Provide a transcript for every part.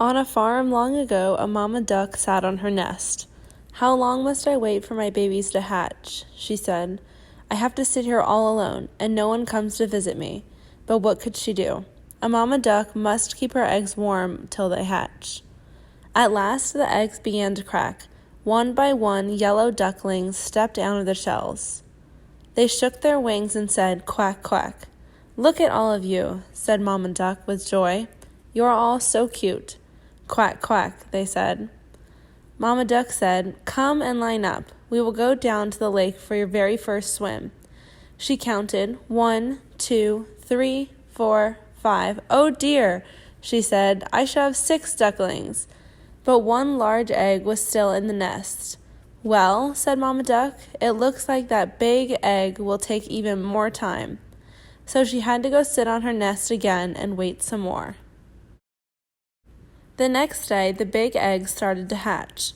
On a farm long ago, a mama duck sat on her nest. "How long must I wait for my babies to hatch?" she said. "I have to sit here all alone, and no one comes to visit me." But what could she do? A mama duck must keep her eggs warm till they hatch. At last the eggs began to crack. One by one, yellow ducklings stepped out of their shells. They shook their wings and said, "Quack, quack." "Look at all of you," said Mama Duck with joy. "You are all so cute." "Quack, quack," they said. Mama Duck said, "Come and line up. We will go down to the lake for your very first swim." She counted 1, 2, 3, 4, 5. "Oh dear," she said, "I shall have 6 ducklings." But one large egg was still in the nest. "Well," said Mama Duck, "it looks like that big egg will take even more time." So she had to go sit on her nest again and wait some more. The next day, the big egg started to hatch.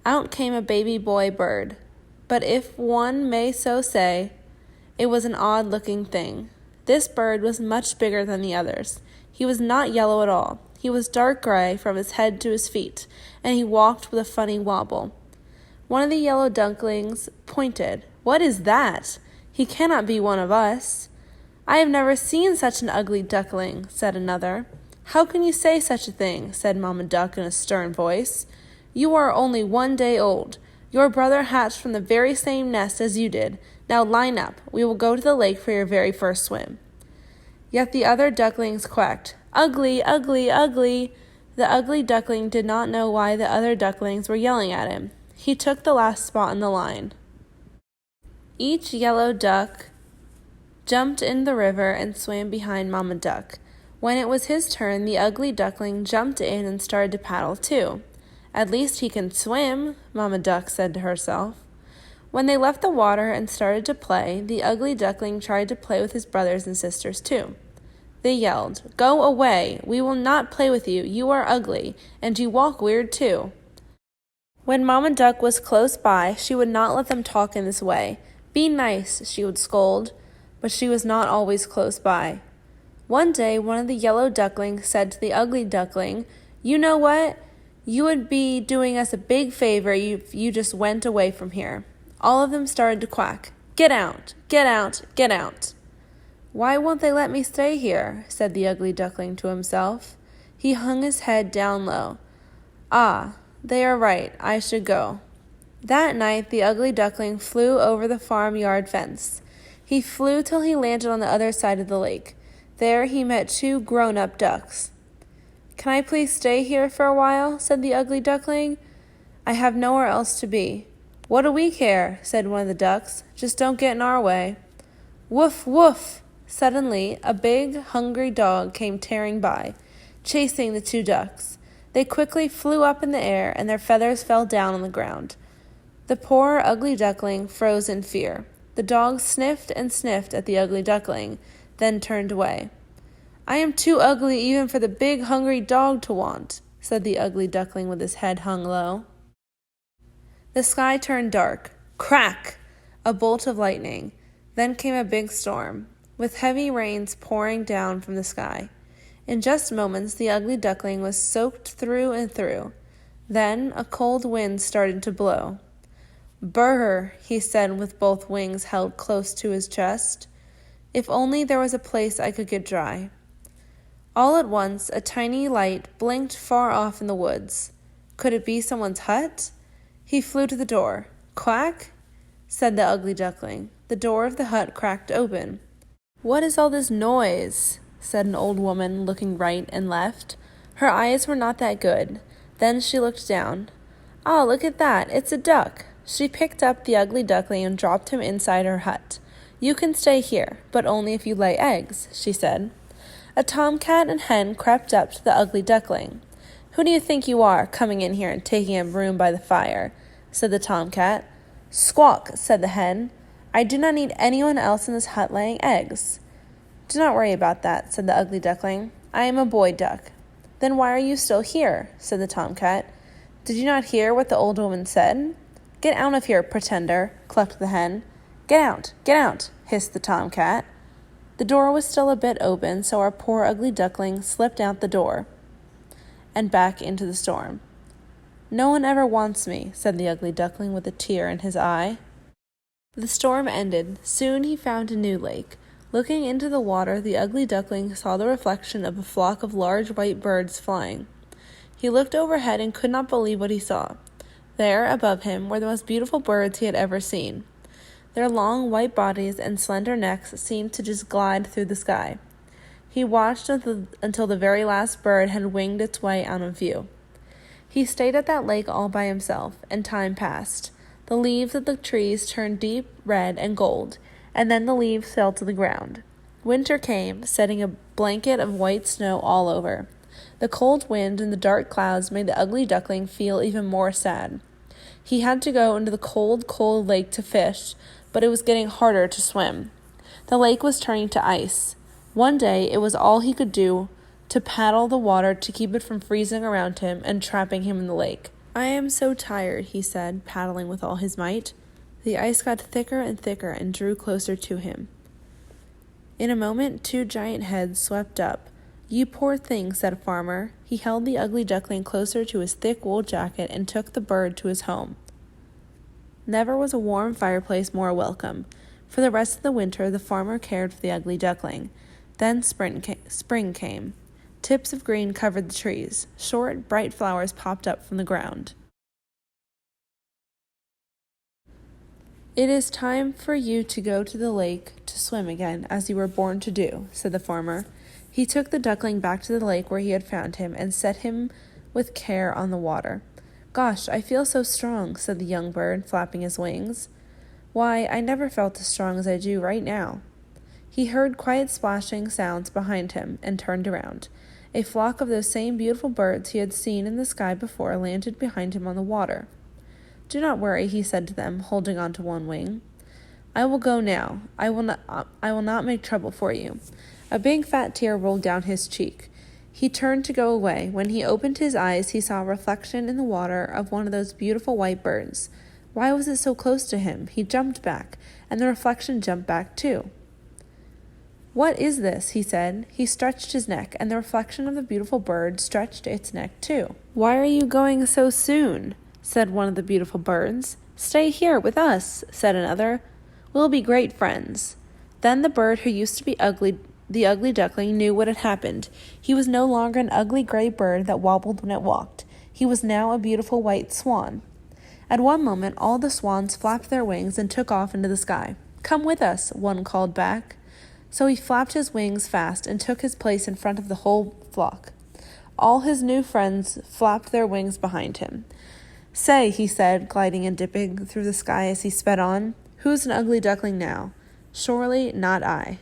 Out came a baby boy bird. But if one may so say, it was an odd-looking thing. This bird was much bigger than the others. He was not yellow at all. He was dark gray from his head to his feet, and he walked with a funny wobble. One of the yellow ducklings pointed. "What is that? He cannot be one of us." "I have never seen such an ugly duckling," said another. "How can you say such a thing?" said Mama Duck in a stern voice. "You are only 1 day old. Your brother hatched from the very same nest as you did. Now line up. We will go to the lake for your very first swim." Yet the other ducklings quacked, "Ugly, ugly, ugly." The ugly duckling did not know why the other ducklings were yelling at him. He took the last spot in the line. Each yellow duck jumped in the river and swam behind Mama Duck. When it was his turn, the ugly duckling jumped in and started to paddle too. "At least he can swim," Mama Duck said to herself. When they left the water and started to play, the ugly duckling tried to play with his brothers and sisters too. They yelled, "Go away! We will not play with you. You are ugly, and you walk weird too." When Mama Duck was close by, she would not let them talk in this way. "Be nice," she would scold, but she was not always close by. One day, one of the yellow ducklings said to the ugly duckling, "You know what? You would be doing us a big favor if you just went away from here." All of them started to quack, "Get out! Get out! Get out!" "Why won't they let me stay here?" said the ugly duckling to himself. He hung his head down low. "Ah, they are right. I should go." That night, the ugly duckling flew over the farmyard fence. He flew till he landed on the other side of the lake. There he met 2 grown-up ducks. "Can I please stay here for a while?" said the ugly duckling. "I have nowhere else to be." "What do we care?" said one of the ducks. "Just don't get in our way." Woof, woof! Suddenly, a big, hungry dog came tearing by, chasing the 2 ducks. They quickly flew up in the air, and their feathers fell down on the ground. The poor, ugly duckling froze in fear. The dog sniffed and sniffed at the ugly duckling, then turned away. "I am too ugly even for the big, hungry dog to want," said the ugly duckling with his head hung low. The sky turned dark. Crack! A bolt of lightning. Then came a big storm, with heavy rains pouring down from the sky. In just moments, the ugly duckling was soaked through and through. Then a cold wind started to blow. "Brr," he said with both wings held close to his chest. "If only there was a place I could get dry." All at once, a tiny light blinked far off in the woods. Could it be someone's hut? He flew to the door. "Quack," said the ugly duckling. The door of the hut cracked open. "What is all this noise?" said an old woman, looking right and left. Her eyes were not that good. Then she looked down. "Ah, look at that! It's a duck!" She picked up the ugly duckling and dropped him inside her hut. "You can stay here, but only if you lay eggs," she said. A tomcat and hen crept up to the ugly duckling. "Who do you think you are, coming in here and taking a room by the fire?" said the tomcat. "Squawk," said the hen. "I do not need anyone else in this hut laying eggs." "Do not worry about that," said the ugly duckling. "I am a boy duck." "Then why are you still here?" said the tomcat. "Did you not hear what the old woman said?" "Get out of here, pretender," clucked the hen. Get out, hissed the tomcat. The door was still a bit open, so our poor ugly duckling slipped out the door. and back into the storm. "No one ever wants me," said the ugly duckling with a tear in his eye. The storm ended. Soon he found a new lake. Looking into the water, the ugly duckling saw the reflection of a flock of large white birds flying. He looked overhead and could not believe what he saw. There, above him, were the most beautiful birds he had ever seen. Their long white bodies and slender necks seemed to just glide through the sky. He watched until the very last bird had winged its way out of view. He stayed at that lake all by himself, and time passed. The leaves of the trees turned deep red and gold, and then the leaves fell to the ground. Winter came, setting a blanket of white snow all over. The cold wind and the dark clouds made the ugly duckling feel even more sad. He had to go into the cold, cold lake to fish, but it was getting harder to swim. The lake was turning to ice. One day, it was all he could do to paddle the water to keep it from freezing around him and trapping him in the lake. "I am so tired," he said, paddling with all his might. The ice got thicker and thicker and drew closer to him. In a moment, 2 giant heads swept up. "You poor thing," said a farmer. He held the ugly duckling closer to his thick wool jacket and took the bird to his home. Never was a warm fireplace more welcome. For the rest of the winter, the farmer cared for the ugly duckling. Then spring came. Tips of green covered the trees. Short, bright flowers popped up from the ground. "It is time for you to go to the lake to swim again, as you were born to do," said the farmer. He took the duckling back to the lake where he had found him and set him with care on the water. "Gosh, I feel so strong," said the young bird, flapping his wings. "Why, I never felt as strong as I do right now." He heard quiet splashing sounds behind him and turned around. A flock of those same beautiful birds he had seen in the sky before landed behind him on the water. "Do not worry," he said to them, holding on to one wing. "I will go now. I will not make trouble for you." A big fat tear rolled down his cheek. He turned to go away. When he opened his eyes, he saw a reflection in the water of one of those beautiful white birds. Why was it so close to him? He jumped back, and the reflection jumped back too. "What is this?" he said. He stretched his neck, and the reflection of the beautiful bird stretched its neck too. "Why are you going so soon?" said one of the beautiful birds. "Stay here with us," said another. "We'll be great friends." Then the bird who used to be the ugly duckling, knew what had happened. He was no longer an ugly gray bird that wobbled when it walked. He was now a beautiful white swan. At one moment, all the swans flapped their wings and took off into the sky. "Come with us," one called back. So he flapped his wings fast and took his place in front of the whole flock. All his new friends flapped their wings behind him. "Say," he said, gliding and dipping through the sky as he sped on, "who's an ugly duckling now? Surely not I."